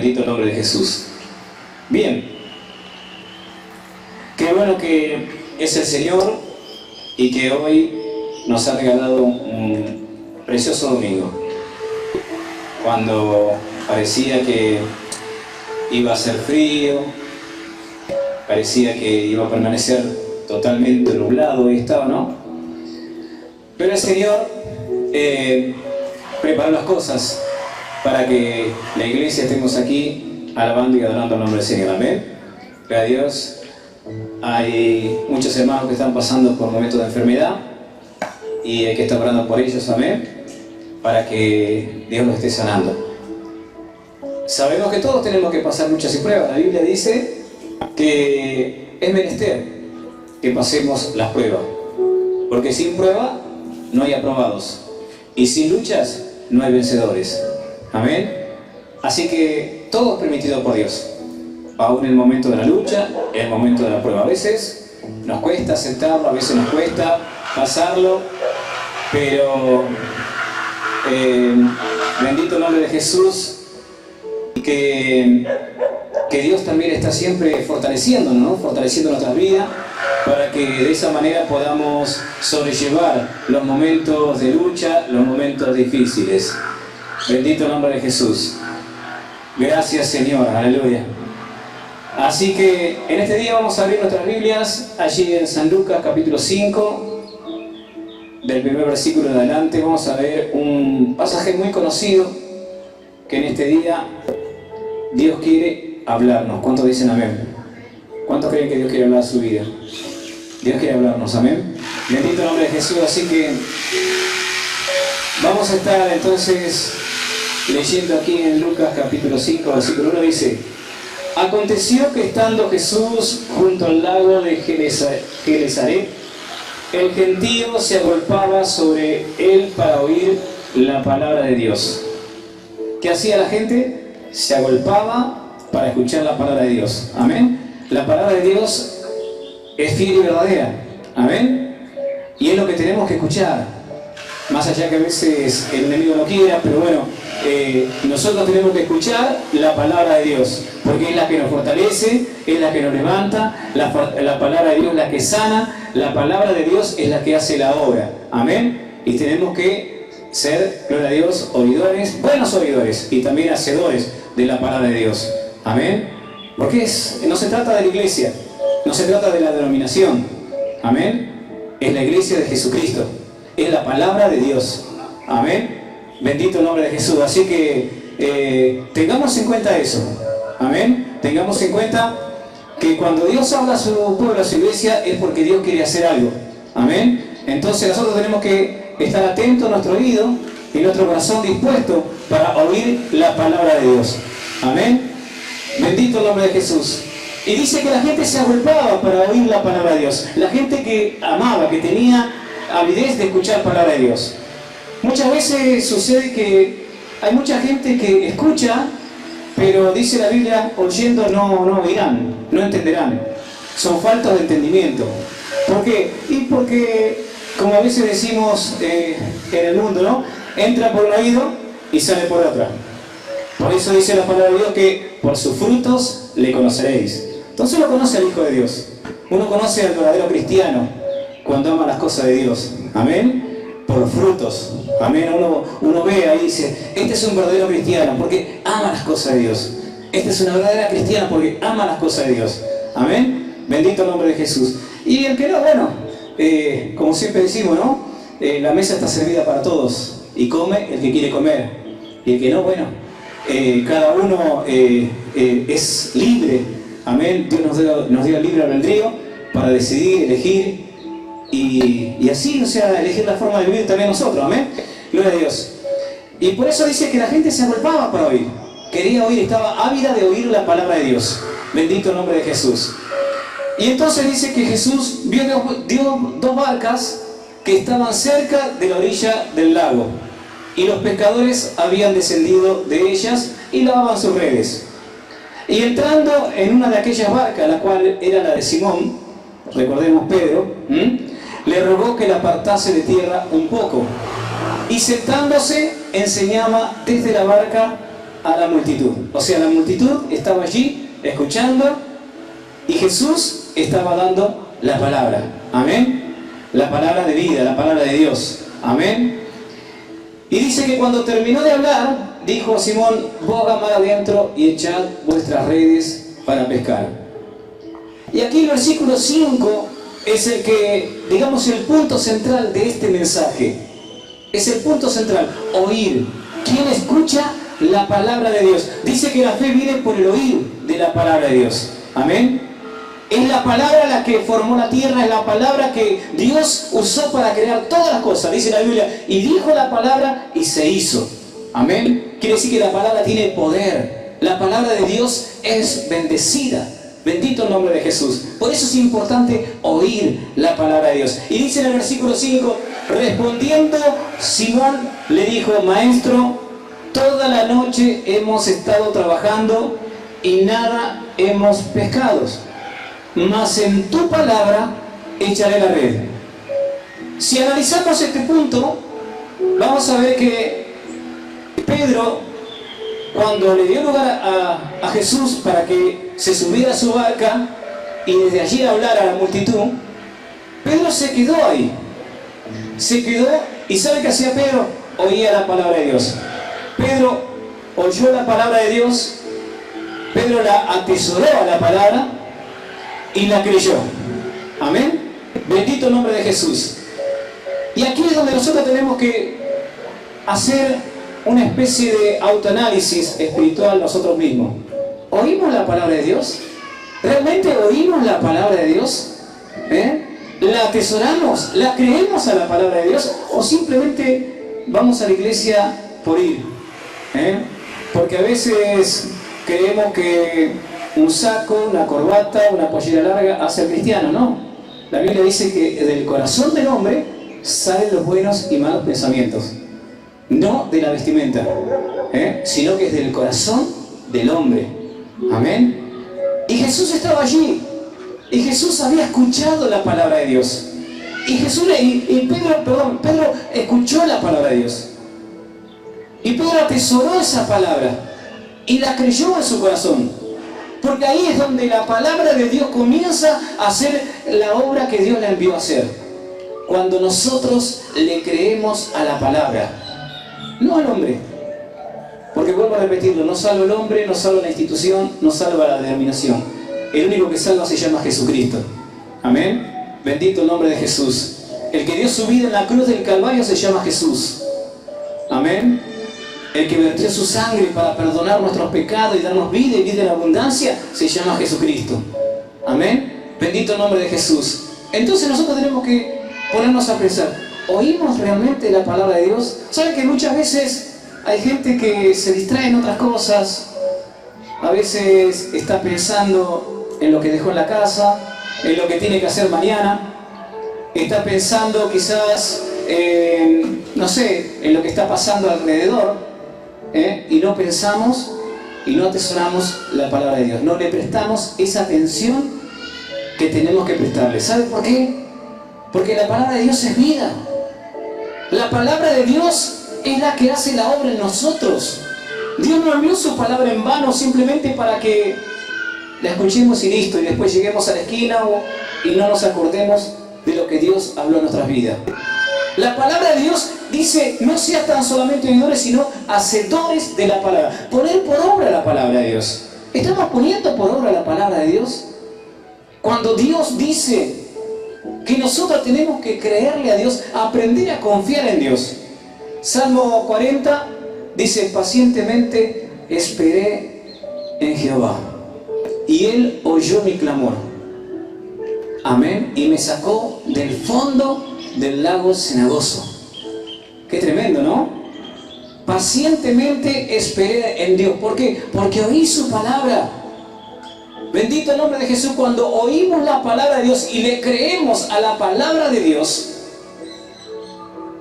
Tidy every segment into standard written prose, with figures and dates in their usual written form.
Bendito el nombre de Jesús. Bien. Qué bueno que es el Señor y que hoy nos ha regalado un precioso domingo. Cuando parecía que iba a hacer frío, parecía que iba a permanecer totalmente nublado y estaba, ¿no? Pero el Señor preparó las cosas para que la iglesia estemos aquí alabando y adorando el nombre del Señor. Amén. Gracias a Dios. Hay muchos hermanos que están pasando por momentos de enfermedad y hay que estar orando por ellos, amén, para que Dios los esté sanando. Sabemos que todos tenemos que pasar luchas y pruebas. La Biblia dice que es menester que pasemos las pruebas, porque sin prueba no hay aprobados y sin luchas no hay vencedores. Amén. Así que todo es permitido por Dios, aún en el momento de la lucha, en el momento de la prueba. A veces nos cuesta aceptarlo, a veces nos cuesta pasarlo, pero bendito el nombre de Jesús, que Dios también está siempre fortaleciéndonos, ¿no? Fortaleciendo nuestras vidas, para que de esa manera podamos sobrellevar los momentos de lucha, los momentos difíciles. Bendito el nombre de Jesús. Gracias, Señor. Aleluya. Así que en este día vamos a abrir nuestras Biblias allí en San Lucas capítulo 5, del primer versículo en adelante. Vamos a ver un pasaje muy conocido que en este día Dios quiere hablarnos. ¿Cuántos dicen amén? ¿Cuántos creen que Dios quiere hablar a su vida? Dios quiere hablarnos, amén. Bendito el nombre de Jesús. Así que vamos a estar entonces leyendo aquí en Lucas capítulo 5, versículo 1, dice: Aconteció que estando Jesús junto al lago de Genezaret, el gentío se agolpaba sobre él para oír la palabra de Dios. ¿Qué hacía la gente? Se agolpaba para escuchar la palabra de Dios. Amén. La palabra de Dios es fiel y verdadera. Amén. Y es lo que tenemos que escuchar. Más allá que a veces el enemigo no quiera, pero bueno, nosotros tenemos que escuchar la palabra de Dios, porque es la que nos fortalece, es la que nos levanta, la palabra de Dios es la que sana, la palabra de Dios es la que hace la obra. Amén. Y tenemos que ser, gloria a Dios, oidores, buenos oidores y también hacedores de la palabra de Dios. Amén. Porque no se trata de la iglesia, no se trata de la denominación. Amén. Es la iglesia de Jesucristo. Es la palabra de Dios. Amén. Bendito el nombre de Jesús. Así que tengamos en cuenta eso. Amén. Tengamos en cuenta que cuando Dios habla a su pueblo, a su iglesia, es porque Dios quiere hacer algo. Amén. Entonces nosotros tenemos que estar atentos a nuestro oído y nuestro corazón dispuesto para oír la palabra de Dios. Amén. Bendito el nombre de Jesús. Y dice que la gente se agolpaba para oír la palabra de Dios. La gente que amaba, que tenía avidez de escuchar palabra de Dios. Muchas veces sucede que hay mucha gente que escucha, pero dice la Biblia, oyendo no oirán, no entenderán. Son faltas de entendimiento. ¿Por qué? Y porque, como a veces decimos en el mundo, ¿no? Entra por un oído y sale por otra. Por eso dice la palabra de Dios que por sus frutos le conoceréis. Entonces uno conoce al Hijo de Dios. Uno conoce al verdadero cristiano cuando ama las cosas de Dios. Amén. Por los frutos. Amén. Uno ve ahí y dice, este es un verdadero cristiano porque ama las cosas de Dios. Esta es una verdadera cristiana porque ama las cosas de Dios. Amén. Bendito el nombre de Jesús. Y el que no, bueno, como siempre decimos, ¿no? La mesa está servida para todos y come el que quiere comer. Y el que no, bueno, cada uno es libre. Amén. Dios nos dio libre albedrío para decidir, elegir. Y así, o sea, elegir la forma de vivir también nosotros, amén. Gloria a Dios. Y por eso dice que la gente se agolpaba para oír. Quería oír, estaba ávida de oír la palabra de Dios. Bendito el nombre de Jesús. Y entonces dice que Jesús dio dos barcas que estaban cerca de la orilla del lago. Y los pescadores habían descendido de ellas y lavaban sus redes. Y entrando en una de aquellas barcas, la cual era la de Simón, recordemos Pedro, le rogó que la apartase de tierra un poco, y sentándose enseñaba desde la barca a la multitud. O sea, la multitud estaba allí escuchando y Jesús estaba dando la palabra. Amén. La palabra de vida, la palabra de Dios. Amén. Y dice que cuando terminó de hablar, dijo a Simón: boga mar adentro y echad vuestras redes para pescar. Y aquí el versículo 5 es el que, digamos, el punto central de este mensaje. Es el punto central, oír. ¿Quién escucha la palabra de Dios? Dice que la fe viene por el oír de la palabra de Dios. Amén. Es la palabra la que formó la tierra, es la palabra que Dios usó para crear todas las cosas. Dice la Biblia, y dijo la palabra y se hizo. Amén. Quiere decir que la palabra tiene poder. La palabra de Dios es bendecida. Bendito el nombre de Jesús. Por eso es importante oír la palabra de Dios. Y dice en el versículo 5, respondiendo Simón le dijo: maestro, toda la noche hemos estado trabajando y nada hemos pescado, mas en tu palabra echaré la red. Si analizamos este punto, vamos a ver que Pedro, cuando le dio lugar a Jesús para que se subiera a su barca y desde allí hablara a la multitud, Pedro se quedó ahí. Se quedó, y ¿sabe qué hacía Pedro? Oía la palabra de Dios. Pedro oyó la palabra de Dios, Pedro la atesoró a la palabra y la creyó. Amén. Bendito el nombre de Jesús. Y aquí es donde nosotros tenemos que hacer una especie de autoanálisis espiritual nosotros mismos. ¿Oímos la palabra de Dios? ¿Realmente oímos la palabra de Dios? ¿La atesoramos? ¿La creemos a la palabra de Dios? ¿O simplemente vamos a la iglesia por ir? Porque a veces creemos que un saco, una corbata, una pollera larga hace al cristiano. No. La Biblia dice que del corazón del hombre salen los buenos y malos pensamientos. No de la vestimenta, sino que es del corazón del hombre. Amén. Y Jesús estaba allí. Y Jesús había escuchado la palabra de Dios. Y Pedro escuchó la palabra de Dios. Y Pedro atesoró esa palabra y la creyó en su corazón. Porque ahí es donde la palabra de Dios comienza a hacer la obra que Dios la envió a hacer. Cuando nosotros le creemos a la palabra, no al hombre. Porque vuelvo a repetirlo, no salva el hombre, no salva la institución, no salva la denominación. El único que salva se llama Jesucristo. Amén. Bendito el nombre de Jesús. El que dio su vida en la cruz del Calvario se llama Jesús. Amén. El que vertió su sangre para perdonar nuestros pecados y darnos vida y vida en abundancia se llama Jesucristo. Amén. Bendito el nombre de Jesús. Entonces nosotros tenemos que ponernos a pensar, ¿oímos realmente la palabra de Dios? ¿Saben que muchas veces hay gente que se distrae en otras cosas? A veces está pensando en lo que dejó en la casa, en lo que tiene que hacer mañana. Está pensando quizás, no sé, en lo que está pasando alrededor. Y no pensamos y no atesoramos la palabra de Dios. No le prestamos esa atención que tenemos que prestarle. ¿Sabe por qué? Porque la palabra de Dios es vida. La palabra de Dios es la que hace la obra en nosotros. Dios no envió su palabra en vano simplemente para que la escuchemos y listo, y después lleguemos a la esquina y no nos acordemos de lo que Dios habló en nuestras vidas. La palabra de Dios dice, no seas tan solamente oidores, sino hacedores de la palabra. Poner por obra la palabra de Dios. ¿Estamos poniendo por obra la palabra de Dios? Cuando Dios dice que nosotros tenemos que creerle a Dios, aprender a confiar en Dios. Salmo 40 dice, pacientemente esperé en Jehová, y Él oyó mi clamor. Amén. Y me sacó del fondo del lago cenagoso. Qué tremendo, ¿no? Pacientemente esperé en Dios. ¿Por qué? Porque oí su palabra. Bendito el nombre de Jesús. Cuando oímos la palabra de Dios y le creemos a la palabra de Dios,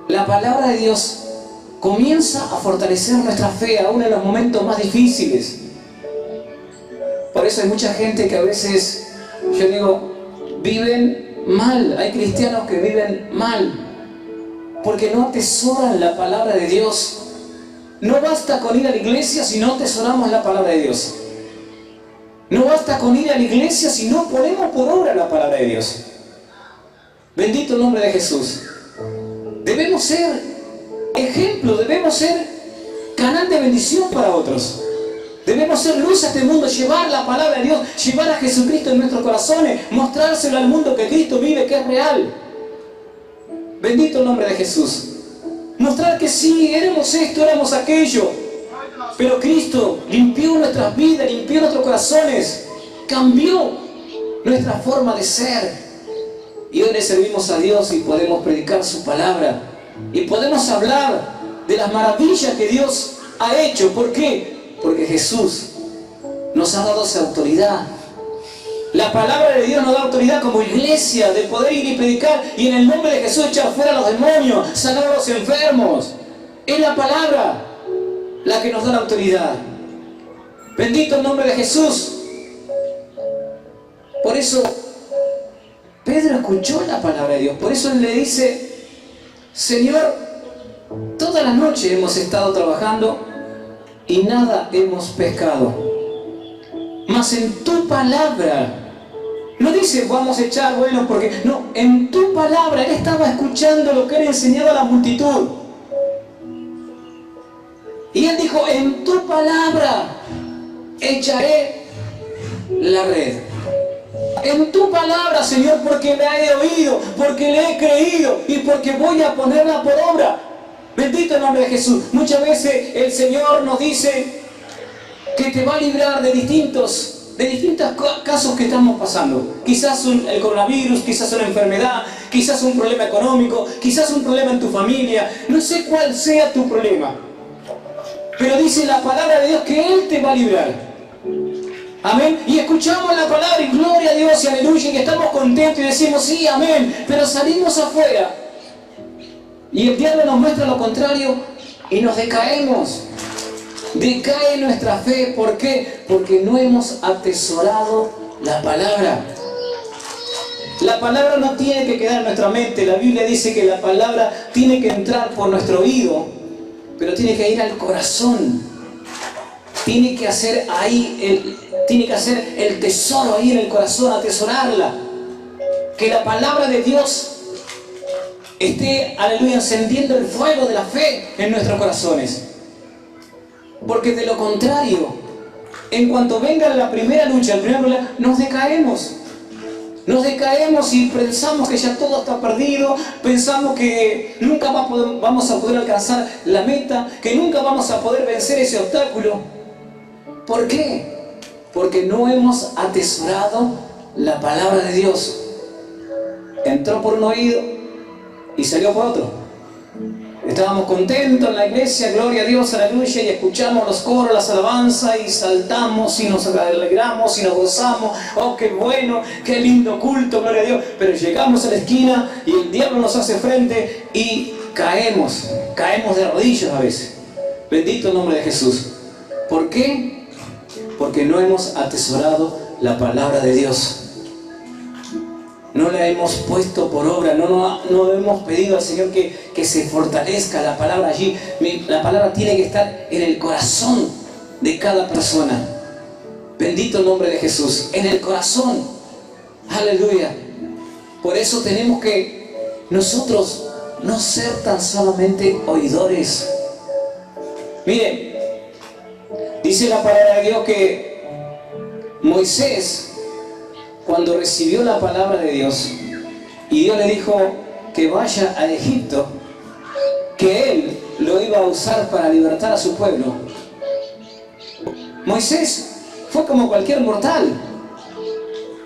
la palabra de Dios comienza a fortalecer nuestra fe aún en los momentos más difíciles. Por eso hay mucha gente que a veces, yo digo, viven mal. Hay cristianos que viven mal porque no atesoran la palabra de Dios. No basta con ir a la iglesia si no atesoramos la palabra de Dios. No basta con ir a la iglesia si no ponemos por obra la palabra de Dios. Bendito el nombre de Jesús. Debemos ser ejemplo, debemos ser canal de bendición para otros. Debemos ser luz a este mundo, llevar la palabra de Dios, llevar a Jesucristo en nuestros corazones, mostrárselo al mundo que Cristo vive, que es real. Bendito el nombre de Jesús. Mostrar que sí, éramos esto, éramos aquello, pero Cristo limpió nuestras vidas, limpió nuestros corazones, cambió nuestra forma de ser. Y hoy le servimos a Dios y podemos predicar su palabra. Y podemos hablar de las maravillas que Dios ha hecho. ¿Por qué? Porque Jesús nos ha dado esa autoridad. La palabra de Dios nos da autoridad como iglesia de poder ir y predicar y en el nombre de Jesús echar fuera a los demonios, sanar a los enfermos. Es la palabra la que nos da la autoridad. Bendito el nombre de Jesús. Por eso Pedro escuchó la palabra de Dios. Por eso él le dice: Señor, toda la noche hemos estado trabajando y nada hemos pescado. Mas en tu palabra, no dice vamos a echar, bueno, porque no, en tu palabra. Él estaba escuchando lo que él enseñaba a la multitud. Y él dijo: en tu palabra echaré la red. En tu palabra, Señor, porque la he oído, porque le he creído y porque voy a ponerla por obra. Bendito el nombre de Jesús. Muchas veces el Señor nos dice que te va a librar de distintos casos que estamos pasando. Quizás el coronavirus, quizás una enfermedad, quizás un problema económico, quizás un problema en tu familia. No sé cuál sea tu problema, pero dice la palabra de Dios que Él te va a librar. Amén. Y escuchamos la palabra y gloria a Dios y aleluya, y estamos contentos y decimos sí, amén. Pero salimos afuera y el diablo nos muestra lo contrario y nos decaemos. Decae nuestra fe. ¿Por qué? Porque no hemos atesorado la palabra. La palabra no tiene que quedar en nuestra mente. La Biblia dice que la palabra tiene que entrar por nuestro oído, pero tiene que ir al corazón. Tiene que hacer el tesoro ahí en el corazón, atesorarla. Que la palabra de Dios esté, aleluya, encendiendo el fuego de la fe en nuestros corazones. Porque de lo contrario, en cuanto venga la primera lucha, el primer problema, nos decaemos. Nos decaemos y pensamos que ya todo está perdido, pensamos que nunca vamos a poder alcanzar la meta, que nunca vamos a poder vencer ese obstáculo. ¿Por qué? Porque no hemos atesorado la palabra de Dios. Entró por un oído y salió por otro. Estábamos contentos en la iglesia, gloria a Dios, aleluya, y escuchamos los coros, las alabanzas, y saltamos y nos alegramos y nos gozamos. Oh, qué bueno, qué lindo culto, gloria a Dios. Pero llegamos a la esquina y el diablo nos hace frente y caemos de rodillas a veces. Bendito el nombre de Jesús. ¿Por qué? Porque no hemos atesorado la palabra de Dios. No la hemos puesto por obra, no hemos pedido al Señor que se fortalezca la palabra allí. La palabra tiene que estar en el corazón de cada persona. Bendito el nombre de Jesús, en el corazón. Aleluya. Por eso tenemos que nosotros no ser tan solamente oidores. Miren, dice la palabra de Dios que Moisés, cuando recibió la palabra de Dios y Dios le dijo que vaya a Egipto, que él lo iba a usar para libertar a su pueblo, Moisés fue como cualquier mortal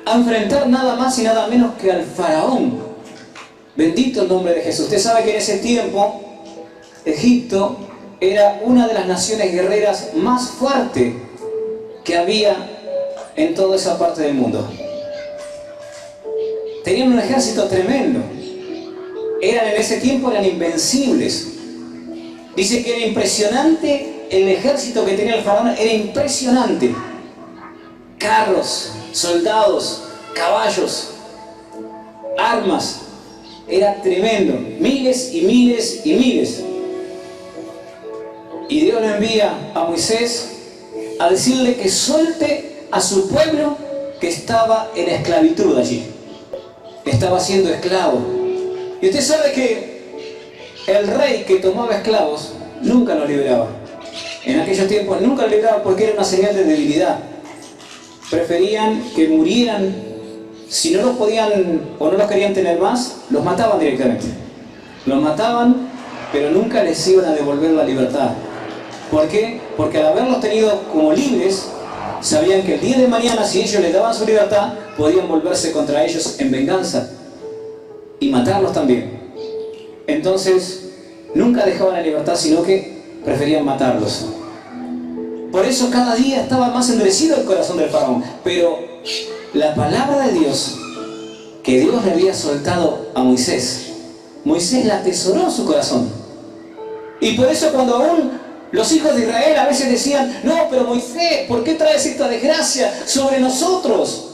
a enfrentar nada más y nada menos que al faraón. Bendito el nombre de Jesús. Usted sabe que en ese tiempo Egipto era una de las naciones guerreras más fuertes que había en toda esa parte del mundo. Tenían un ejército tremendo. En ese tiempo eran invencibles. Dice que era impresionante el ejército que tenía el faraón, era impresionante. Carros, soldados, caballos, armas, era tremendo. Miles y miles y miles. Y Dios le envía a Moisés a decirle que suelte a su pueblo que estaba en esclavitud allí. Estaba siendo esclavo. Y usted sabe que el rey que tomaba esclavos nunca los liberaba. En aquellos tiempos nunca los liberaba porque era una señal de debilidad. Preferían que murieran. Si no los podían o no los querían tener más, los mataban directamente. Los mataban, pero nunca les iban a devolver la libertad. ¿Por qué? Porque al haberlos tenido como libres, sabían que el día de mañana, si ellos les daban su libertad, podían volverse contra ellos en venganza y matarlos también. Entonces, nunca dejaban la libertad, sino que preferían matarlos. Por eso cada día estaba más endurecido el corazón del faraón. Pero la palabra de Dios, que Dios le había soltado a Moisés, Moisés la atesoró en su corazón. Y por eso cuando aún los hijos de Israel a veces decían: no, pero Moisés, ¿por qué traes esta desgracia sobre nosotros?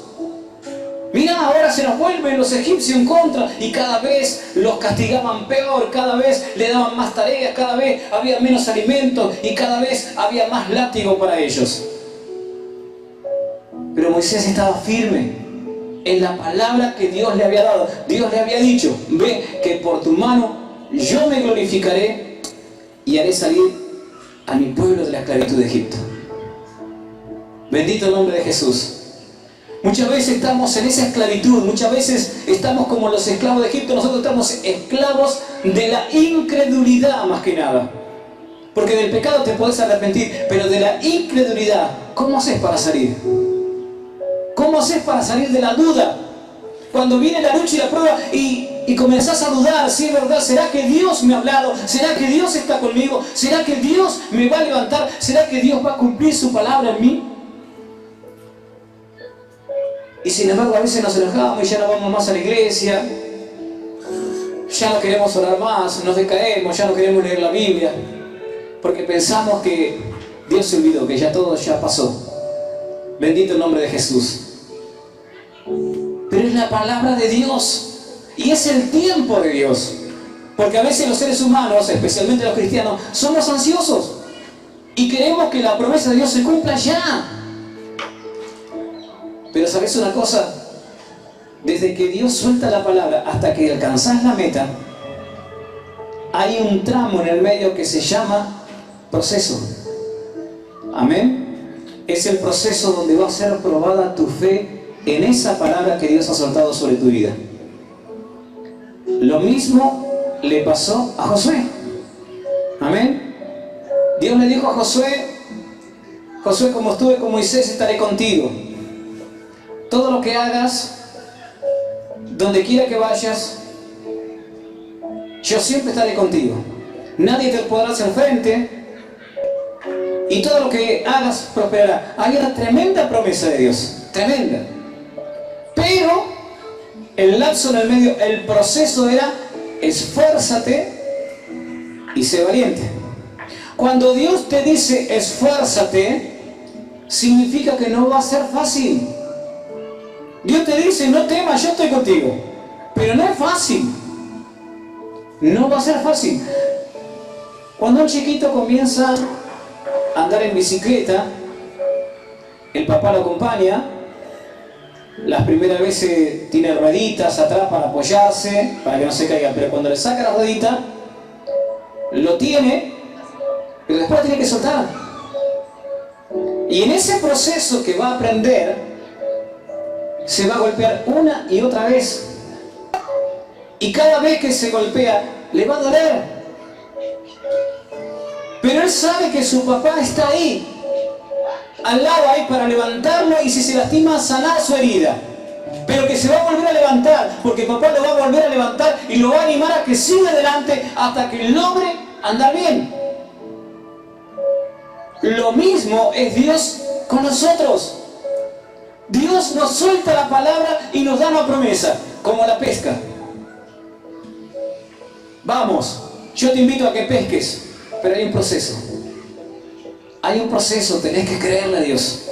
Mirá, ahora se nos vuelven los egipcios en contra, y cada vez los castigaban peor, cada vez le daban más tareas, cada vez había menos alimentos y cada vez había más látigo para ellos. Pero Moisés estaba firme en la palabra que Dios le había dado. Dios le había dicho: ve que por tu mano yo me glorificaré y haré salir a mi pueblo de la esclavitud de Egipto. Bendito el nombre de Jesús. Muchas veces estamos en esa esclavitud, muchas veces estamos como los esclavos de Egipto. Nosotros estamos esclavos de la incredulidad más que nada. Porque del pecado te podés arrepentir, pero de la incredulidad, ¿cómo haces para salir? ¿Cómo haces para salir de la duda? Cuando viene la lucha y la prueba y comenzás a dudar, si es verdad, ¿será que Dios me ha hablado? ¿Será que Dios está conmigo? ¿Será que Dios me va a levantar? ¿Será que Dios va a cumplir su palabra en mí? Y sin embargo a veces nos enojamos y ya no vamos más a la iglesia, ya no queremos orar más, nos decaemos, ya no queremos leer la Biblia, porque pensamos que Dios se olvidó, que ya todo ya pasó. Bendito el nombre de Jesús. Pero es la palabra de Dios y es el tiempo de Dios. Porque a veces los seres humanos, especialmente los cristianos, somos ansiosos y queremos que la promesa de Dios se cumpla ya. Pero ¿sabes una cosa? Desde que Dios suelta la palabra hasta que alcanzás la meta, hay un tramo en el medio que se llama proceso. Amén. Es el proceso donde va a ser probada tu fe en esa palabra que Dios ha soltado sobre tu vida. Lo mismo le pasó a Josué. Amén. Dios le dijo a Josué: Josué, como estuve con Moisés, estaré contigo. Todo lo que hagas, donde quiera que vayas, yo siempre estaré contigo. Nadie te podrá hacer frente y todo lo que hagas prosperará. Hay una tremenda promesa de Dios, tremenda. Pero el lapso en el medio, el proceso era: esfuérzate y sé valiente. Cuando Dios te dice esfuérzate, significa que no va a ser fácil. Dios te dice: no temas, yo estoy contigo. Pero no es fácil. No va a ser fácil. Cuando un chiquito comienza a andar en bicicleta, el papá lo acompaña. Las primeras veces tiene rueditas atrás para apoyarse, para que no se caiga. Pero cuando le saca la ruedita, lo tiene, pero después tiene que soltar. Y en ese proceso que va a aprender, se va a golpear una y otra vez. Y cada vez que se golpea, le va a doler. Pero él sabe que su papá está ahí, al lado ahí para levantarlo, y si se lastima, sanar su herida. Pero que se va a volver a levantar, porque papá lo va a volver a levantar y lo va a animar a que siga adelante hasta que logre andar bien. Lo mismo es Dios con nosotros. Dios nos suelta la palabra y nos da una promesa, como la pesca. Vamos, yo te invito a que pesques, pero hay un proceso. Hay un proceso, tenés que creerle a Dios.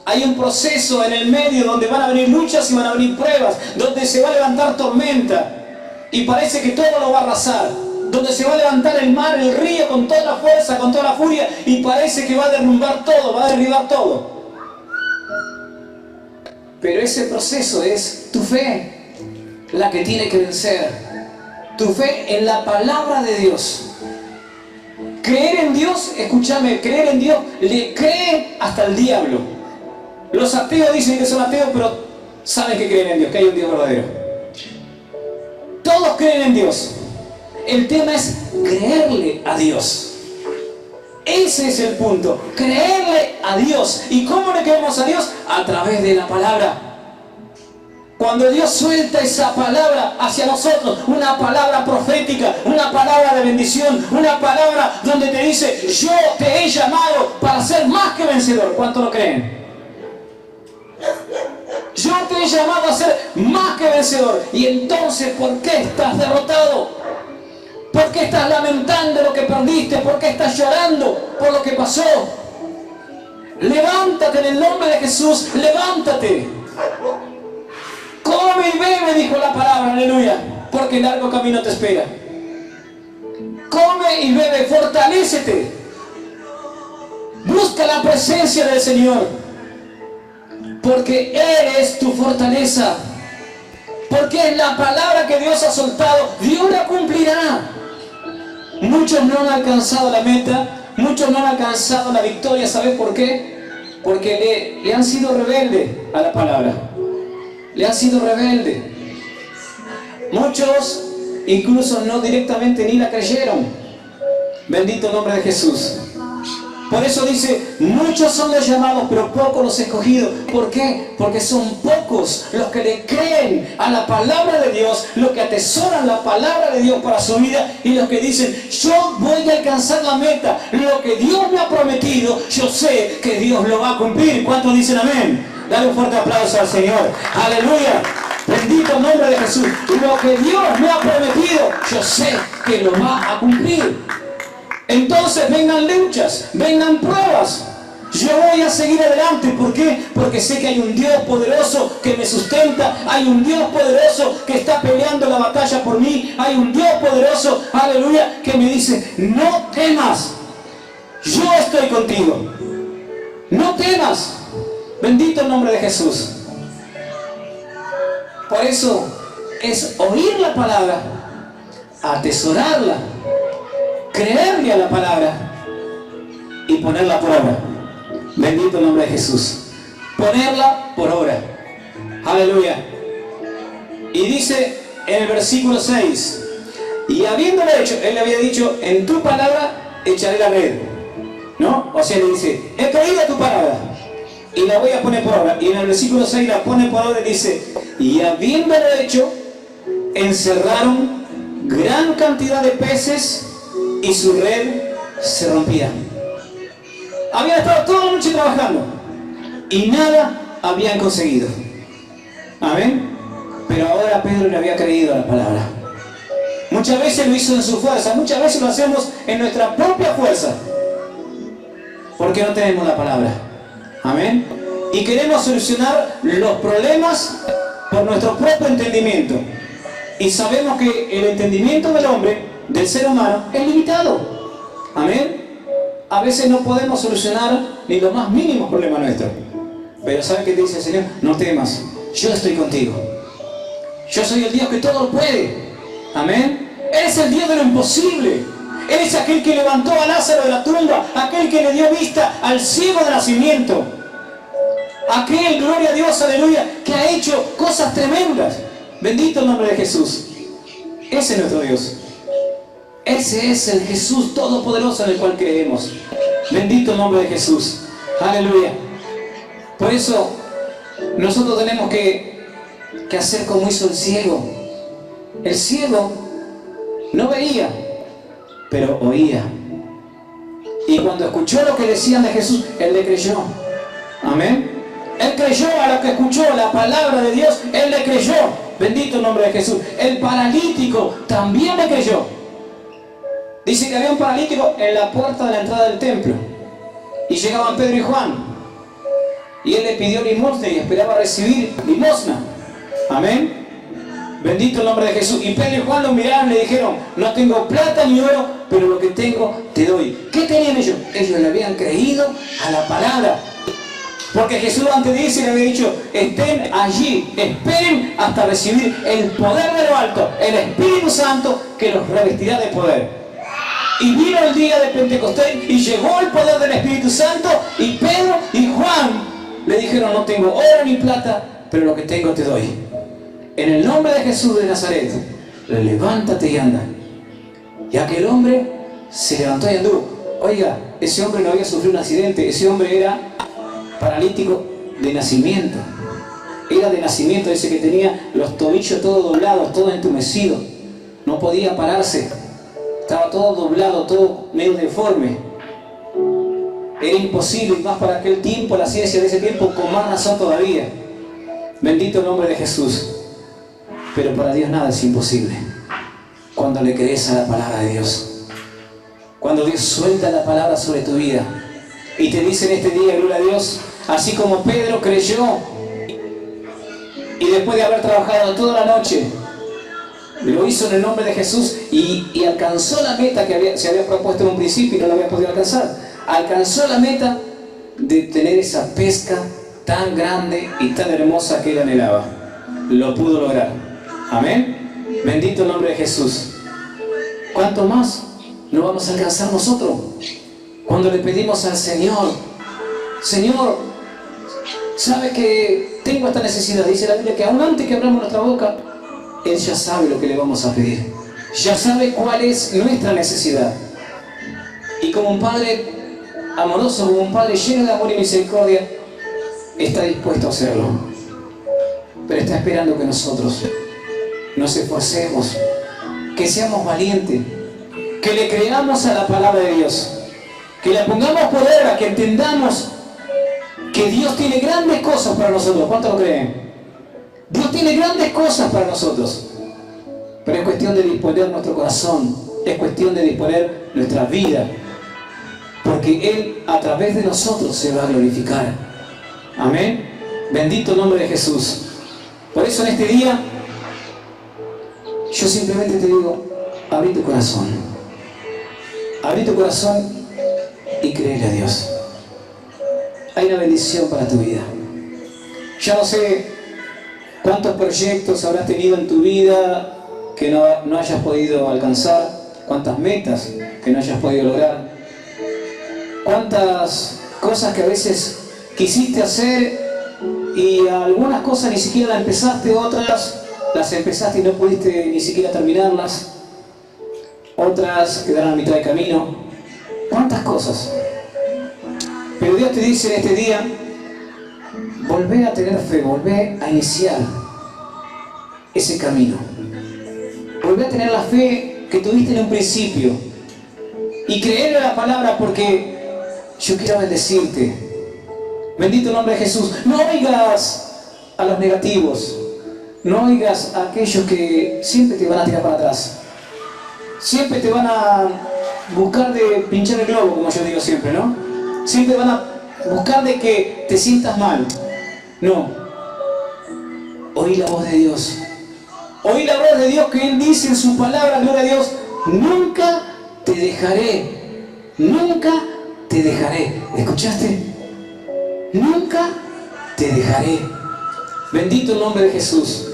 Hay un proceso en el medio donde van a venir luchas y van a venir pruebas, donde se va a levantar tormenta y parece que todo lo va a arrasar. donde se va a levantar el mar, el río con toda la fuerza, con toda la furia, y parece que va a derrumbar todo, va a derribar todo. Pero ese proceso es tu fe la que tiene que vencer. Tu fe en la palabra de Dios. Creer en Dios, escúchame, creer en Dios le cree hasta el diablo. Los ateos dicen que son ateos, pero saben que creen en Dios, que hay un Dios verdadero. Todos creen en Dios. El tema es creerle a Dios. Ese es el punto, creerle a Dios. ¿Y cómo le creemos a Dios? A través de la palabra. Cuando Dios suelta esa palabra hacia nosotros, una palabra profética, una palabra de bendición, una palabra donde te dice, yo te he llamado para ser más que vencedor. ¿Cuánto lo creen? Yo te he llamado a ser más que vencedor. Y entonces, ¿por qué estás derrotado? ¿Por qué estás lamentando lo que perdiste? ¿Por qué estás llorando por lo que pasó? Levántate en el nombre de Jesús, levántate. Come y bebe, dijo la palabra, aleluya, porque el largo camino te espera. Come y bebe, fortalécete. Busca la presencia del Señor, porque Él es tu fortaleza. Porque es la palabra que Dios ha soltado, Dios la cumplirá. Muchos no han alcanzado la meta, muchos no han alcanzado la victoria. ¿Sabes por qué? Porque le han sido rebeldes a la palabra. Le han sido rebeldes. Muchos incluso no directamente ni la creyeron. Bendito el nombre de Jesús. Por eso dice, muchos son los llamados, pero pocos los escogidos. ¿Por qué? Porque son pocos los que le creen a la palabra de Dios, los que atesoran la palabra de Dios para su vida, y los que dicen, yo voy a alcanzar la meta, lo que Dios me ha prometido, yo sé que Dios lo va a cumplir. ¿Cuántos dicen amén? Dale un fuerte aplauso al Señor. Aleluya. Bendito el nombre de Jesús. Lo que Dios me ha prometido, yo sé que lo va a cumplir. Entonces vengan luchas, vengan pruebas. Yo voy a seguir adelante. ¿Por qué? Porque sé que hay un Dios poderoso que me sustenta. Hay un Dios poderoso que está peleando la batalla por mí. Hay un Dios poderoso, aleluya, que me dice, no temas. Yo estoy contigo. No temas. Bendito el nombre de Jesús. Por eso es oír la palabra, atesorarla, creerle a la palabra y ponerla por obra. Bendito el nombre de Jesús. Ponerla por obra. Aleluya. Y dice en el versículo 6, y habiéndolo hecho, él le había dicho, en tu palabra echaré la red, ¿no? O sea, le dice, he creído a tu palabra y la voy a poner por obra. Y en el versículo 6 la pone por obra y dice, y habiéndolo hecho, encerraron gran cantidad de peces y su red se rompía. Habían estado toda la noche trabajando y nada habían conseguido. Amén. Pero ahora Pedro le había creído a la palabra. Muchas veces lo hizo en su fuerza, muchas veces lo hacemos en nuestra propia fuerza, porque no tenemos la palabra. Amén. Y queremos solucionar los problemas por nuestro propio entendimiento. Y sabemos que el entendimiento del hombre, del ser humano, es limitado. Amén. A veces no podemos solucionar ni los más mínimos problemas nuestros. Pero ¿sabe qué te dice el Señor? No temas, yo estoy contigo. Yo soy el Dios que todo lo puede. Amén. Él es el Dios de lo imposible. Él es aquel que levantó a Lázaro de la tumba, aquel que le dio vista al ciego de nacimiento, aquel, gloria a Dios, aleluya, que ha hecho cosas tremendas. Bendito el nombre de Jesús. Ese es nuestro Dios. Ese es el Jesús todopoderoso en el cual creemos. Bendito el nombre de Jesús. Aleluya. Por eso nosotros tenemos que hacer como hizo el ciego. El ciego no veía, pero oía. Y cuando escuchó lo que decían de Jesús, él le creyó. Amén. Él creyó a lo que escuchó, la palabra de Dios, él le creyó. Bendito el nombre de Jesús. El paralítico también le creyó. Dice que había un paralítico en la puerta de la entrada del templo. Y llegaban Pedro y Juan. Y él le pidió limosna y esperaba recibir limosna. Amén. Bendito el nombre de Jesús. Y Pedro y Juan lo miraron y le dijeron, no tengo plata ni oro, pero lo que tengo te doy. ¿Qué tenían ellos? Ellos le habían creído a la palabra. Porque Jesús antes de irse le había dicho, estén allí, esperen hasta recibir el poder de lo alto, el Espíritu Santo que los revestirá de poder. Y vino el día de Pentecostés y llegó el poder del Espíritu Santo y Pedro y Juan le dijeron, no tengo oro ni plata, pero lo que tengo te doy. En el nombre de Jesús de Nazaret, levántate y anda. Y aquel hombre se levantó y anduvo. Oiga, ese hombre no había sufrido un accidente, ese hombre era paralítico de nacimiento. Era de nacimiento, ese que tenía los tobillos todos doblados, todos entumecidos. No podía pararse. Estaba todo doblado, todo medio deforme. Era imposible, y más para aquel tiempo, la ciencia de ese tiempo, con más razón todavía. Bendito el nombre de Jesús. Pero para Dios nada es imposible. Cuando le crees a la palabra de Dios. Cuando Dios suelta la palabra sobre tu vida. Y te dice en este día, gloria a Dios, así como Pedro creyó. Y después de haber trabajado toda la noche, lo hizo en el nombre de Jesús y alcanzó la meta que se había propuesto en un principio y no la había podido alcanzar. Alcanzó la meta de tener esa pesca tan grande y tan hermosa que él anhelaba. Lo pudo lograr. Amén. Bendito el nombre de Jesús. ¿Cuánto más no vamos a alcanzar nosotros? Cuando le pedimos al Señor, Señor, sabe que tengo esta necesidad. Dice la Biblia que aún antes que abramos nuestra boca, Él ya sabe lo que le vamos a pedir. Ya sabe cuál es nuestra necesidad. Y como un Padre amoroso, como un Padre lleno de amor y misericordia, está dispuesto a hacerlo. Pero está esperando que nosotros nos esforcemos, que seamos valientes, que le creamos a la palabra de Dios, que le pongamos por obra, que entendamos que Dios tiene grandes cosas para nosotros. ¿Cuántos lo creen? Dios tiene grandes cosas para nosotros, pero es cuestión de disponer nuestro corazón, es cuestión de disponer nuestra vida, porque Él a través de nosotros se va a glorificar. Amén. Bendito el nombre de Jesús. Por eso en este día yo simplemente te digo, abrí tu corazón. Abrí tu corazón y créele a Dios. Hay una bendición para tu vida. Ya no sé cuántos proyectos habrás tenido en tu vida que no hayas podido alcanzar, cuántas metas que no hayas podido lograr, cuántas cosas que a veces quisiste hacer y algunas cosas ni siquiera las empezaste, otras las empezaste y no pudiste ni siquiera terminarlas, otras quedaron a mitad de camino. ¿Cuántas cosas? Pero Dios te dice en este día, volvé a tener fe, volvé a iniciar ese camino. Volvé a tener la fe que tuviste en un principio y creerle a la palabra, porque yo quiero bendecirte. Bendito el nombre de Jesús. No oigas a los negativos, no oigas a aquellos que siempre te van a tirar para atrás, siempre te van a buscar de pinchar el globo, como yo digo siempre, ¿no? Siempre van a buscar de que te sientas mal. No. Oí la voz de Dios. Oí la voz de Dios que Él dice en su palabra, gloria a Dios, nunca te dejaré. Nunca te dejaré. ¿Escuchaste? Nunca te dejaré. Bendito el nombre de Jesús.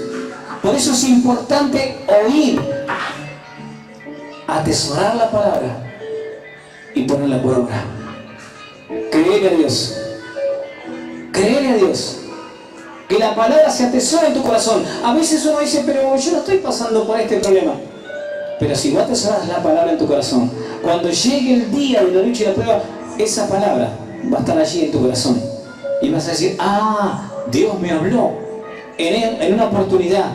Por eso es importante oír, atesorar la palabra y ponerla por obra. Creerle a Dios. Creerle a Dios. Que la palabra se atesora en tu corazón. A veces uno dice, pero yo no estoy pasando por este problema. Pero si vos atesoras la palabra en tu corazón, cuando llegue el día de la lucha y la prueba, esa palabra va a estar allí en tu corazón. Y vas a decir, Dios me habló en una oportunidad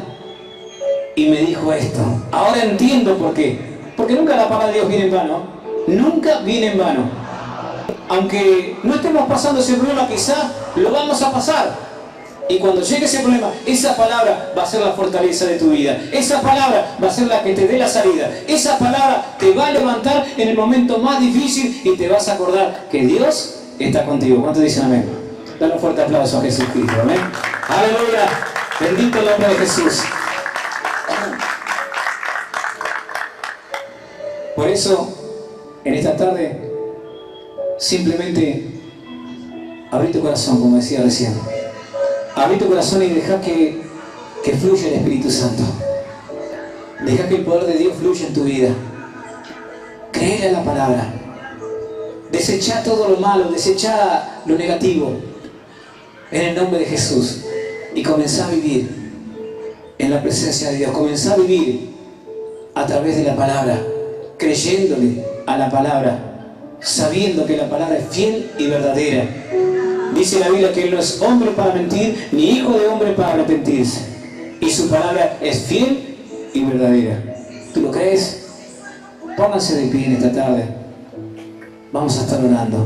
y me dijo esto. Ahora entiendo por qué. Porque nunca la palabra de Dios viene en vano. Nunca viene en vano. Aunque no estemos pasando ese problema, quizás lo vamos a pasar. Y cuando llegue ese problema, esa palabra va a ser la fortaleza de tu vida. Esa palabra va a ser la que te dé la salida. Esa palabra te va a levantar en el momento más difícil y te vas a acordar que Dios está contigo. ¿Cuántos dicen amén? Dale un fuerte aplauso a Jesucristo. Amén. Aleluya. Bendito el nombre de Jesús. Por eso, en esta tarde, simplemente abrí tu corazón, como decía recién. Abrí tu corazón y deja que fluya el Espíritu Santo. Deja que el poder de Dios fluya en tu vida. Créele a la palabra. Desecha todo lo malo, desecha lo negativo. En el nombre de Jesús. Y comenzá a vivir en la presencia de Dios. Comenzá a vivir a través de la palabra, creyéndole a la palabra, sabiendo que la palabra es fiel y verdadera. Dice la Biblia que Él no es hombre para mentir, ni hijo de hombre para arrepentirse. Y su palabra es fiel y verdadera. ¿Tú lo crees? Pónganse de pie en esta tarde. Vamos a estar orando.